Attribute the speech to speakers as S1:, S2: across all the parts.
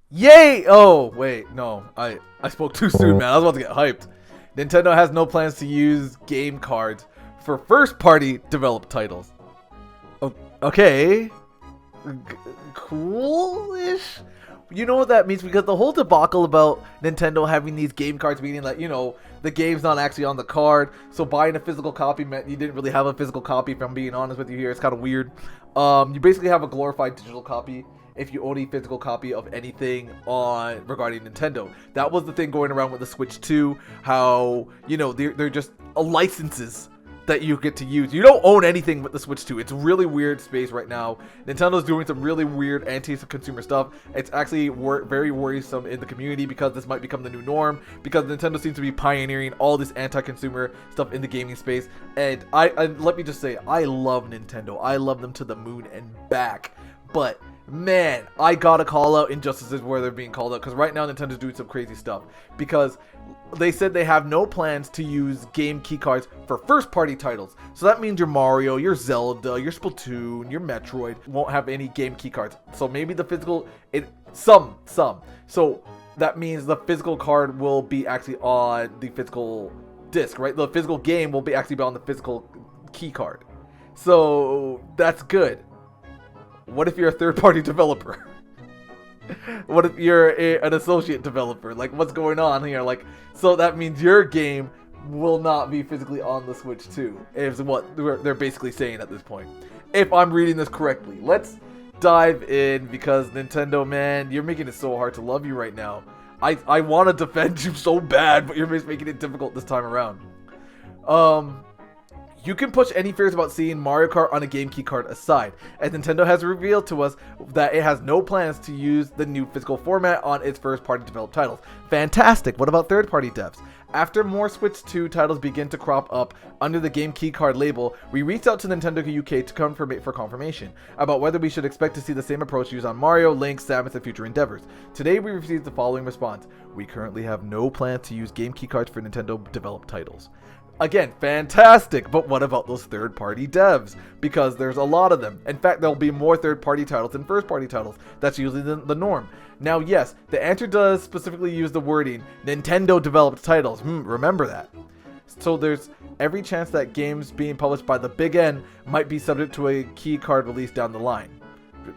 S1: Yay! Oh, wait, no. I spoke too soon, man. I was about to get hyped. Nintendo has no plans to use game cards for first-party developed titles. Okay. Cool-ish? You know what that means? Because the whole debacle about Nintendo having these game cards, meaning like, you know, the game's not actually on the card, so buying a physical copy meant you didn't really have a physical copy, if I'm being honest with you here. It's kind of weird. You basically have a glorified digital copy if you own a physical copy of anything on regarding Nintendo. That was the thing going around with the Switch 2, how, you know, they're just licenses that you get to use. You don't own anything with the Switch 2. It's really weird space right now. Nintendo's doing some really weird anti-consumer stuff. It's actually very worrisome in the community because this might become the new norm, because Nintendo seems to be pioneering all this anti-consumer stuff in the gaming space. And I let me just say, I love Nintendo. I love them to the moon and back. But man, I gotta call out injustices where they're being called out, because right now Nintendo's doing some crazy stuff. Because they said they have no plans to use game keycards for first-party titles. So that means your Mario, your Zelda, your Splatoon, your Metroid won't have any game keycards. So maybe the physical, some. So that means the physical card will be actually on the physical disc, right? The physical game will be actually on the physical key card. So that's good. What if you're a third-party developer? What if you're an associate developer? Like, what's going on here? Like, so that means your game will not be physically on the Switch 2, is what they're basically saying at this point. If I'm reading this correctly. Let's dive in, because Nintendo, man, you're making it so hard to love you right now. I want to defend you so bad, but you're just making it difficult this time around. You can push any fears about seeing Mario Kart on a game key card aside, as Nintendo has revealed to us that it has no plans to use the new physical format on its first-party developed titles. Fantastic! What about third-party devs? After more Switch 2 titles begin to crop up under the game key card label, we reached out to Nintendo UK for confirmation about whether we should expect to see the same approach used on Mario, Link, Samus, and future endeavors. Today we received the following response: we currently have no plans to use game key cards for Nintendo developed titles. Again, fantastic, but what about those third-party devs? Because there's a lot of them. In fact, there'll be more third-party titles than first-party titles. That's usually the norm. Now, yes, the answer does specifically use the wording Nintendo-developed titles. Remember that. So there's every chance that games being published by the big N might be subject to a key card release down the line.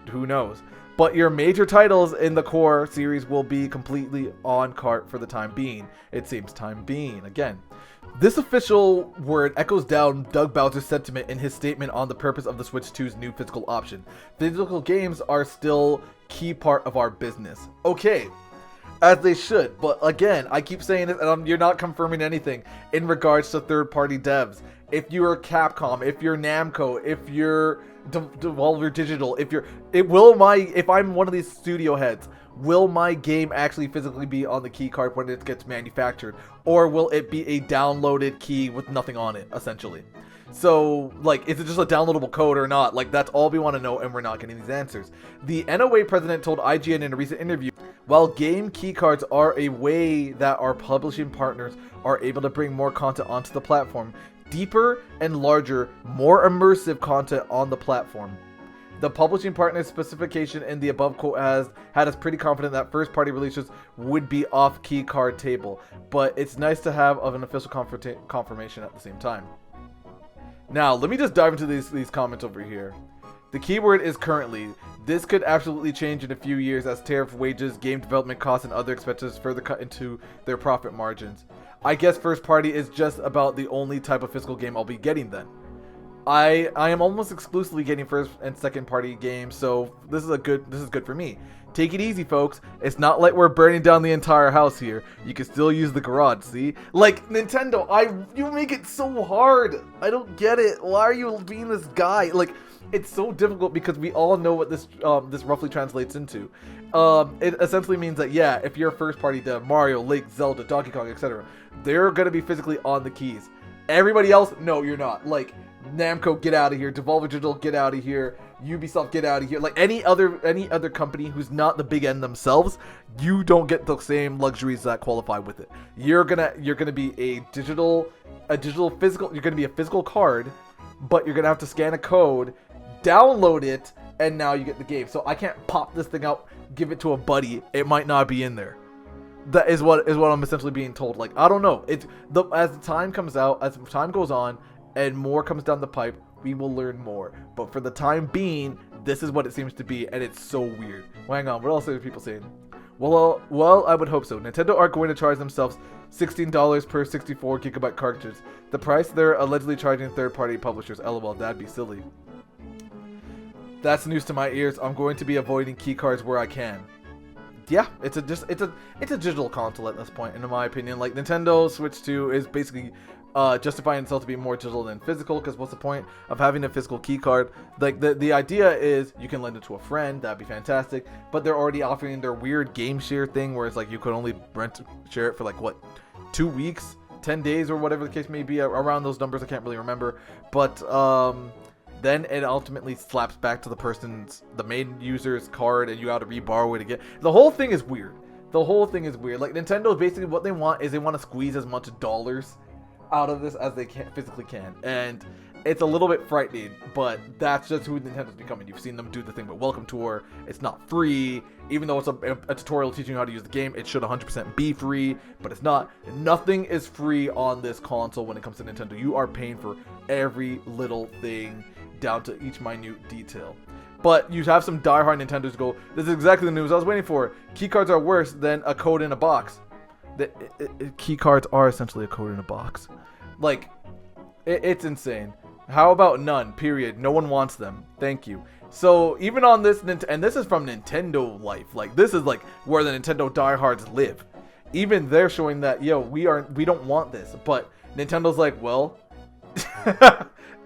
S1: Who knows? But your major titles in the core series will be completely on cart for the time being. It seems time being, again. This official word echoes down Doug Bowser's sentiment in his statement on the purpose of the Switch 2's new physical option. Physical games are still key part of our business. Okay, as they should, but again, I keep saying it, and you're not confirming anything in regards to third-party devs. If you're Capcom, if you're Namco, if you're Devolver Digital, if I'm one of these studio heads, will my game actually physically be on the key card when it gets manufactured? Or will it be a downloaded key with nothing on it, essentially? So, like, is it just a downloadable code or not? Like, that's all we want to know, and we're not getting these answers. The NOA president told IGN in a recent interview, while game keycards are a way that our publishing partners are able to bring more content onto the platform, deeper and larger, more immersive content on the platform. The publishing partner's specification in the above quote has had us pretty confident that first-party releases would be off key card table, but it's nice to have an official confirmation at the same time. Now, let me just dive into these comments over here. The keyword is currently. This could absolutely change in a few years as tariff wages, game development costs, and other expenses further cut into their profit margins. I guess first party is just about the only type of physical game I'll be getting then. I am almost exclusively getting first and second party games, so this is good for me. Take it easy, folks. It's not like we're burning down the entire house here. You can still use the garage, see? Like, Nintendo, you make it so hard. I don't get it. Why are you being this guy? Like, it's so difficult because we all know what this roughly translates into. It essentially means that, yeah, if you're a first party dev, Mario, Link, Zelda, Donkey Kong, etc., they're going to be physically on the keys. Everybody else, no, you're not. Like, Namco, get out of here. Devolver Digital, get out of here. Ubisoft, get out of here. Like any other company who's not the big N themselves, you don't get the same luxuries that qualify with it. You're gonna be a digital physical. You're gonna be a physical card, but you're gonna have to scan a code, download it, and now you get the game. So I can't pop this thing out, give it to a buddy. It might not be in there. That is what I'm essentially being told. Like, I don't know. As the time comes out, as time goes on, and more comes down the pipe, we will learn more. But for the time being, this is what it seems to be, and it's so weird. Well, hang on, what else are people saying? Well, I would hope so. Nintendo are going to charge themselves $16 per 64GB cartridge. The price they're allegedly charging third-party publishers. LOL, that'd be silly. That's news to my ears. I'm going to be avoiding keycards where I can. Yeah, it's a digital console at this point, in my opinion. Like, Nintendo Switch 2 is basically justifying itself to be more digital than physical, because what's the point of having a physical key card? Like, the idea is you can lend it to a friend, that'd be fantastic, but they're already offering their weird game share thing where it's like you could only share it for like, what, 2 weeks, 10 days, or whatever the case may be, around those numbers. I can't really remember, but then it ultimately slaps back to the main user's card, and you gotta re-borrow it again. The whole thing is weird. Like, Nintendo, basically what they want is they want to squeeze as much dollars out of this as they physically can, and it's a little bit frightening, but that's just who Nintendo's becoming. You've seen them do the thing with Welcome Tour. It's not free, even though it's a tutorial teaching you how to use the game. It should 100% be free, but it's not. Nothing is free on this console when it comes to Nintendo. You are paying for every little thing, down to each minute detail. But you have some diehard Nintendos go, this is exactly the news I was waiting for. Keycards are worse than a code in a box. Keycards are essentially a code in a box. Like, it's insane. How about none, period? No one wants them. Thank you. So even on this, and this is from Nintendo Life. Like, this is like where the Nintendo diehards live. Even they're showing that, yo, we don't want this. But Nintendo's like, well,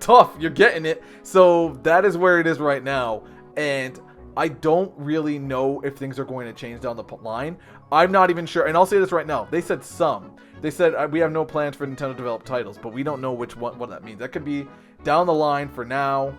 S1: tough, you're getting it. So that is where it is right now, and I don't really know if things are going to change down the line. I'm not even sure, and I'll say this right now. They said we have no plans for Nintendo developed titles, but we don't know what that means. That could be down the line. For now,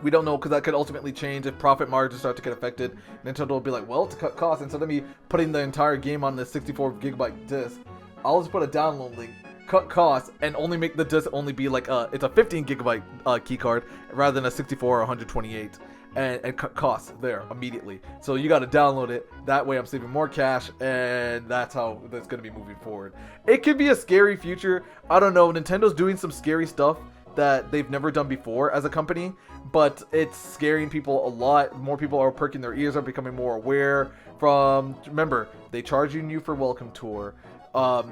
S1: we don't know, because that could ultimately change if profit margins start to get affected. Nintendo will be like, well, to cut costs, instead of me putting the entire game on this 64GB disc, I'll just put a download link, cut costs, and only make the disc only be like it's a 15GB key card rather than a 64 or 128, and cut costs there immediately. So you got to download it. That way I'm saving more cash, and that's how that's going to be moving forward. It could be a scary future. I don't know. Nintendo's doing some scary stuff that they've never done before as a company, but it's scaring people a lot. More people are perking their ears, are becoming more aware. Remember, they charging you for Welcome Tour.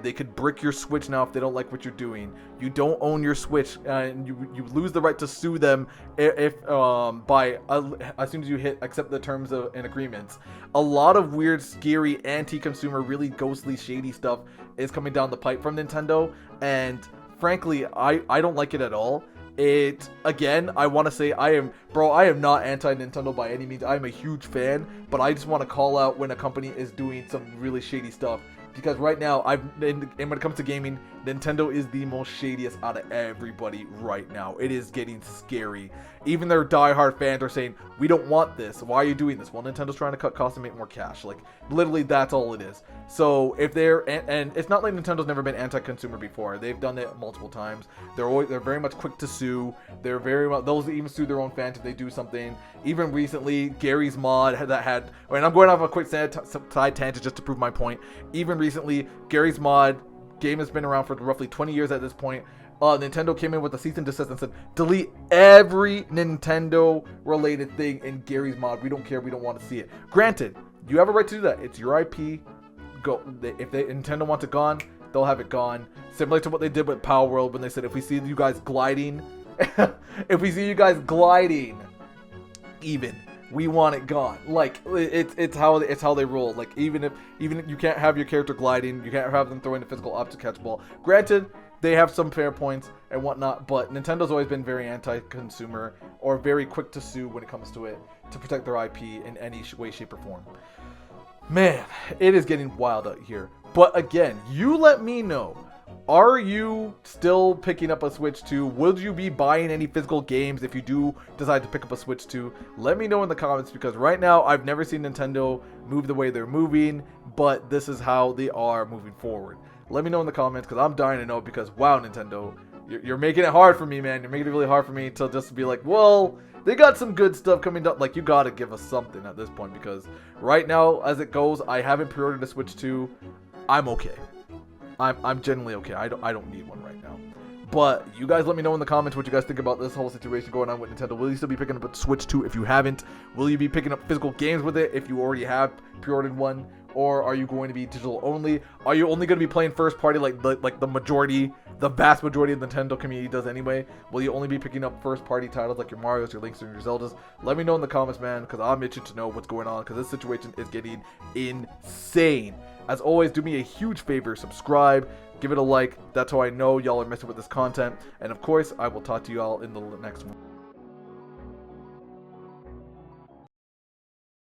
S1: They could brick your Switch now if they don't like what you're doing. You don't own your Switch, and you lose the right to sue them if as soon as you accept the terms and agreements. A lot of weird, scary, anti-consumer, really ghostly, shady stuff is coming down the pipe from Nintendo, and frankly, I don't like it at all. I want to say I am not anti-Nintendo by any means. I'm a huge fan, but I just want to call out when a company is doing some really shady stuff. Because right now, and when it comes to gaming, Nintendo is the most shadiest out of everybody right now. It is getting scary. Even their diehard fans are saying, we don't want this. Why are you doing this? Well, Nintendo's trying to cut costs and make more cash. Like, literally, that's all it is. So, if and it's not like Nintendo's never been anti-consumer before. They've done it multiple times. They're very much quick to sue. They'll even sue their own fans if they do something. Even recently, Gary's Mod and I'm going off a quick side tangent just to prove my point. Even recently, Gary's Mod game has been around for roughly 20 years at this point. Nintendo came in with a cease and desist and said, delete every Nintendo related thing in Gary's Mod. We don't care. We don't want to see it. Granted, you have a right to do that. It's your IP. Go. If Nintendo wants it gone, they'll have it gone. Similar to what they did with Power World when they said, if we see you guys gliding, even, we want it gone. Like, it's how they roll. Like, even if you can't have your character gliding, you can't have them throwing a physical object to catch ball. Granted, they have some fair points and whatnot, but Nintendo's always been very anti-consumer, or very quick to sue when it comes to it, to protect their IP in any way, shape, or form. Man, it is getting wild out here. But again, you let me know. Are you still picking up a Switch 2? Would you be buying any physical games if you do decide to pick up a Switch 2? Let me know in the comments, because right now I've never seen Nintendo move the way they're moving, but this is how they are moving forward. Let me know in the comments, because I'm dying to know, because wow, Nintendo, you're making it hard for me, man. You're making it really hard for me to just be like, well, they got some good stuff coming up. Like, you gotta give us something at this point, because right now, as it goes, I haven't pre-ordered a Switch 2. I'm okay. I'm genuinely okay. I don't need one right now. But you guys let me know in the comments what you guys think about this whole situation going on with Nintendo. Will you still be picking up a Switch 2 if you haven't? Will you be picking up physical games with it if you already have pre-ordered one? Or are you going to be digital only? Are you only going to be playing first party like the vast majority of the Nintendo community does anyway? Will you only be picking up first party titles like your Marios, your Links, and your Zeldas? Let me know in the comments, man, because I'm itching to know what's going on, because this situation is getting insane. As always, do me a huge favor, subscribe, give it a like. That's how I know y'all are messing with this content. And of course, I will talk to y'all in the next one.